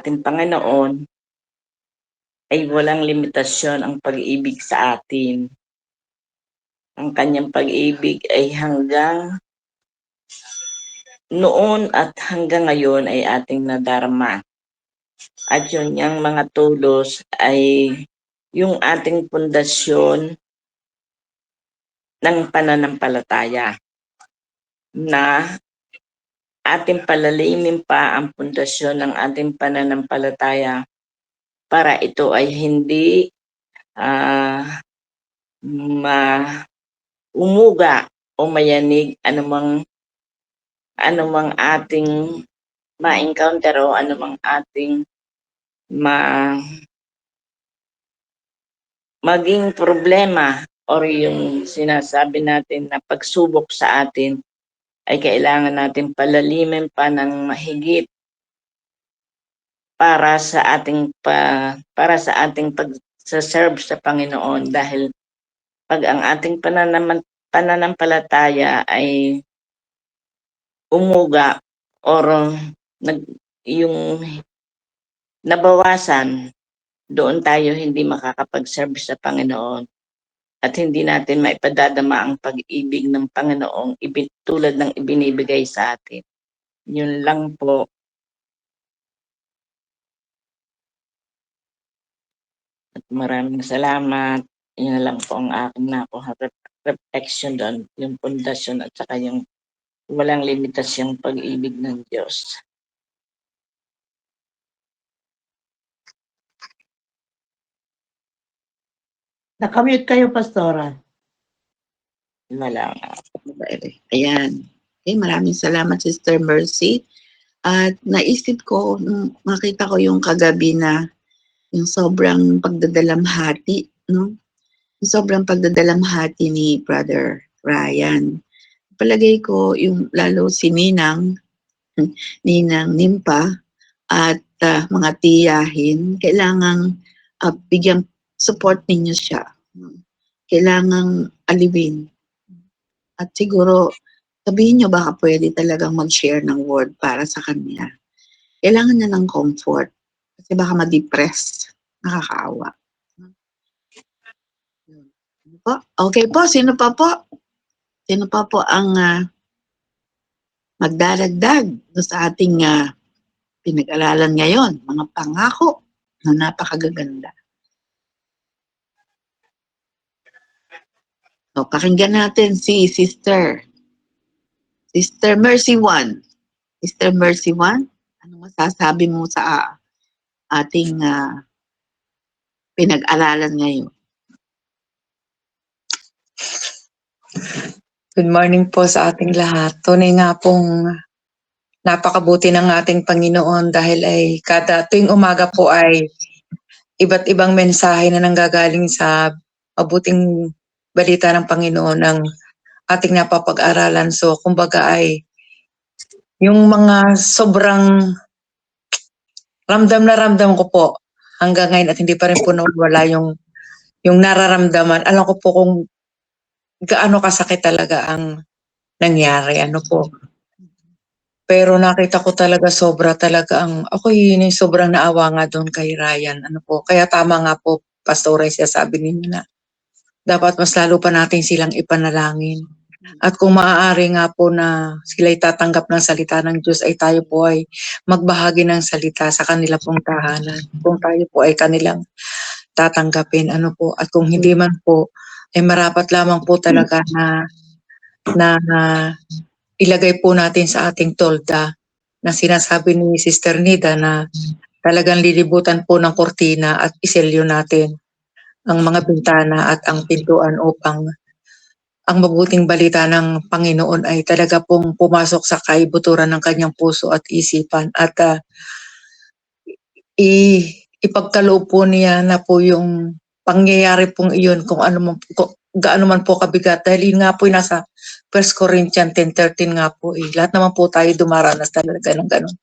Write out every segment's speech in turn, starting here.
ating Panginoon ay walang limitasyon ang pag-ibig sa atin. Ang kanyang pag-ibig ay hanggang noon at hanggang ngayon ay ating nadarama. At yun niyang mga tulos ay yung ating pundasyon ng pananampalataya na ating palalimin pa ang pundasyon ng ating pananampalataya para ito ay hindi umuga o mayanig anumang ating ma-encounter o anumang ating maging problema or yung sinasabi natin na pagsubok sa atin ay kailangan natin palalimin pa ng mahigit para sa ating pag-serve sa Panginoon, dahil pag ang ating pananampalataya ay umuga or yung nabawasan, doon tayo hindi makakapag-serve sa Panginoon at hindi natin maipadadama ang pag-ibig ng Panginoong tulad ng ibinibigay sa atin. Yun lang po. At maraming salamat. Yun lang po ang aking nakuha reflection doon, yung pundasyon at saka yung walang limitasyong pag-ibig ng Diyos. Nakamute kayo, Pastora. Wala. Ayan. Okay, maraming salamat, Sister Mercy. At naisip ko, makita ko yung kagabi na yung sobrang pagdadalamhati, no? Yung sobrang pagdadalamhati ni Brother Ryan. Palagay ko yung lalo si Ninang Nimpa at mga tiyahin, kailangang bigyan support ninyo siya. Kailangang aliwin. At siguro, sabihin nyo baka pwede talagang mag-share ng word para sa kanya. Kailangan niya ng comfort. Kasi baka ma-depress. Nakakaawa. Okay po, sino pa po? Sino pa po ang magdaragdag sa ating pinag-aralan ngayon? Mga pangako na napakagaganda. So, pakinggan natin si Sister Mercy One. Sister Mercy One, ano masasabi mo sa ating pinag-aralan ngayon? Good morning po sa ating lahat. Tunay nga pong napakabuti ng ating Panginoon dahil ay kada tuwing umaga po ay iba't ibang mensahe na nanggagaling sa mabuting balita ng Panginoon ng ating napapag-aralan. So, kumbaga ay yung mga sobrang ramdam na ramdam ko po hanggang ngayon at hindi pa rin po nawala yung nararamdaman. Alam ko po kung gaano kasakit talaga ang nangyari, ano po. Pero nakita ko talaga sobra talaga ako yun yung sobrang naawa nga doon kay Ryan, ano po. Kaya tama nga po, Pastora, sabi ninyo na dapat mas lalo pa natin silang ipanalangin. At kung maaari nga po na sila'y tatanggap ng salita ng Diyos, ay tayo po ay magbahagi ng salita sa kanila pong tahanan. Kung tayo po ay kanilang tatanggapin, ano po. At kung hindi man po, ay marapat lamang po talaga na ilagay po natin sa ating tolda na sinasabi ni Sister Nida na talagang lilibutan po ng kortina at iselyo natin ang mga bintana at ang pintuan upang ang mabuting balita ng Panginoon ay talaga pong pumasok sa kaibuturan ng kanyang puso at isipan at ipagkaloob po niya na po yung pangyayari pong iyon kung gaano man po kabigat. Dahil yun nga po yung nasa 1 Corinthians 10:13 nga po eh. Lahat naman po tayo dumaranas talaga ng ganun.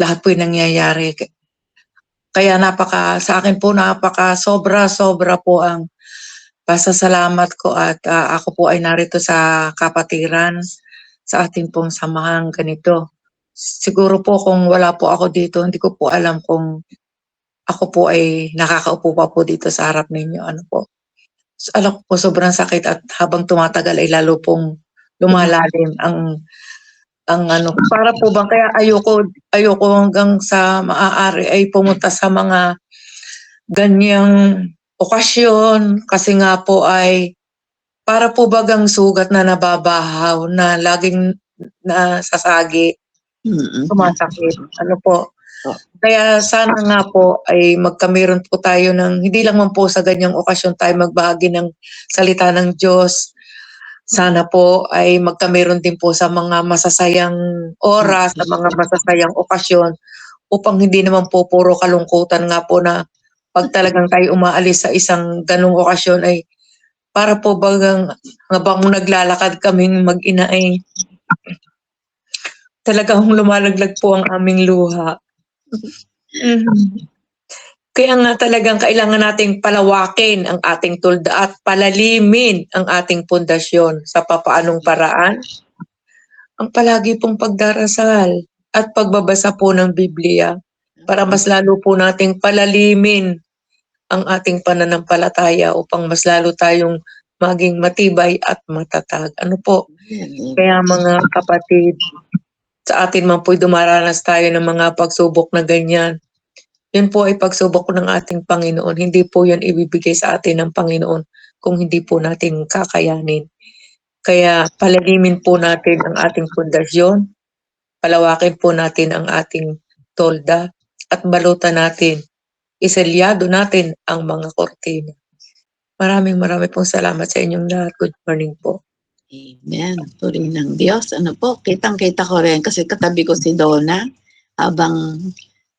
Lahat po yung nangyayari. Kaya sa akin po sobra po ang pasasalamat ko at ako po ay narito sa kapatiran sa ating pong samahang ganito. siguro po kung wala po ako dito, hindi ko po alam kung ako po ay nakakaupo pa po dito sa harap ninyo. Ano po. Alam ko po sobrang sakit at habang tumatagal ay lalo pong lumalalim ang ano. Para po bang kaya ayoko hanggang sa maaari ay pumunta sa mga ganyang okasyon kasi nga po ay para po bagang sugat na nababahaw na laging nasasagi, sumasakit. Ano po. Kaya sana nga po ay magkameron po tayo ng, hindi lang man po sa ganyang okasyon tayo magbahagi ng salita ng Diyos. Sana po ay magkameron din po sa mga masasayang oras, sa mga masasayang okasyon upang hindi naman po puro kalungkutan nga po na pag talagang tayo umaalis sa isang ganung okasyon ay para po bagang habang naglalakad kaming mag-ina ay talagang lumalaglag po ang aming luha. Kaya nga talagang kailangan nating palawakin ang ating tulda at palalimin ang ating pundasyon sa papaanong paraan. Ang palagi pong pagdarasal at pagbabasa po ng Biblia para mas lalo po nating palalimin ang ating pananampalataya upang mas lalo tayong maging matibay at matatag. Ano po? Kaya mga kapatid, sa atin man po'y dumaranas tayo ng mga pagsubok na ganyan. Yun po ay pagsubok ng ating Panginoon. Hindi po yan ibibigay sa atin ng Panginoon kung hindi po natin kakayanin. Kaya palalimin po natin ang ating pundasyon, palawakin po natin ang ating tolda, at balutan natin, iselyado natin ang mga kortina. Maraming pong salamat sa inyong lahat. Good morning po. Amen. Puri ng Diyos. Ano po, kitang-kita ko rin kasi katabi ko si Donna habang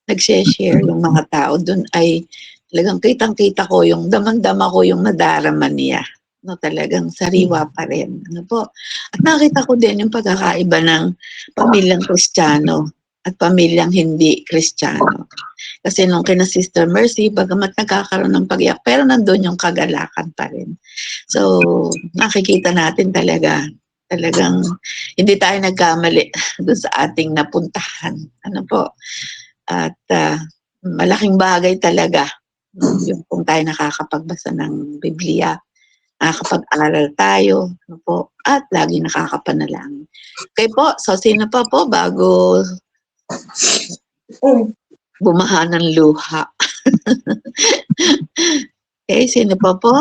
nag-share yung mga tao doon ay talagang kitang-kita ko yung damang-dama ko yung nadarama niya. No, talagang sariwa pa rin. Ano po? At nakita ko din yung pagkakaiba ng pamilyang Kristiyano at pamilyang hindi Kristiyano. Kasi nung kina Sister Mercy, bagamat nagkakaroon ng pag-iyak, pero nandun yung kagalakan pa rin. So, nakikita natin talagang hindi tayo nagkamali doon sa ating napuntahan. Ano po? At malaking bagay talaga yung kung tayo nakakapagbasa ng Biblia, nakakapag-aral tayo, ano po, at lagi nakakapanalangin. Okay po, so sino pa po bago bumaha ng luha? Okay, sino pa po?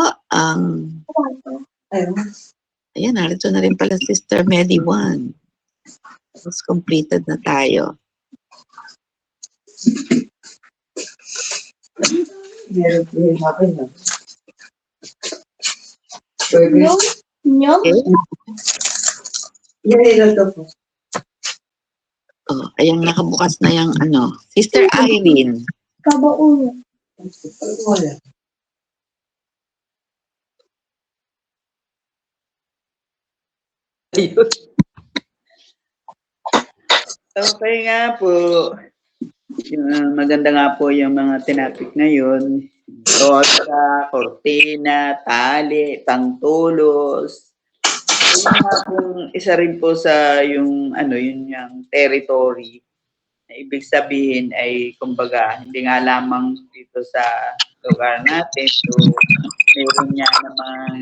Ayan, narito na rin pala Sister Medi 1. Tapos completed na tayo. Okay. Oh, ayan, nakabukas na yung ano. Sister Irene. Kabauna. Ayun. Okay nga po. Maganda nga po yung mga tinapik ngayon. Rosa, cortina, tali, pangtulos. Yung nga pong isa rin po sa yung yun yung territory. Na ibig sabihin ay kumbaga hindi nga lamang dito sa lugar natin. So, meron niya namang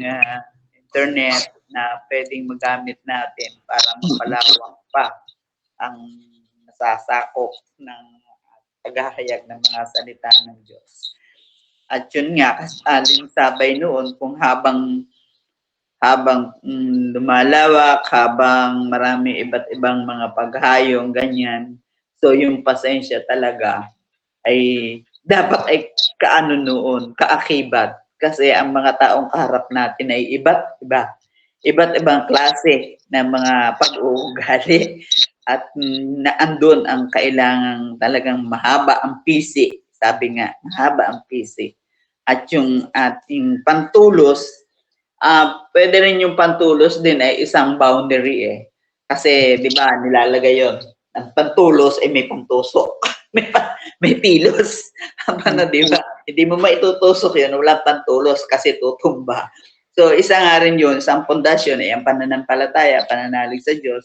internet na pwedeng magamit natin para mapalawak pa ang nasasakop ng paghahayag ng mga salita ng Diyos. At yun nga, aling sabay noon kung habang lumalawak, habang marami iba't ibang mga paghayong, ganyan. So yung pasensya talaga ay dapat ay kaano noon, kaakibat. Kasi ang mga taong kaharap natin ay iba't ibang klase ng mga pag-uugali at naandun ang kailangang talagang mahaba ang pisi. Sabi nga, mahaba ang pisi. At yung ating pantulos, pwede rin yung pantulos din ay isang boundary eh. Kasi di ba nilalagay yon. Ang pantulos ay may pantusok. may tilos. Ano, di ba? Hindi mo maitutusok yun, wala pantulos kasi tutumba. So, isa nga rin yun, isang pundasyon ay ang pananampalataya, pananalig sa Diyos.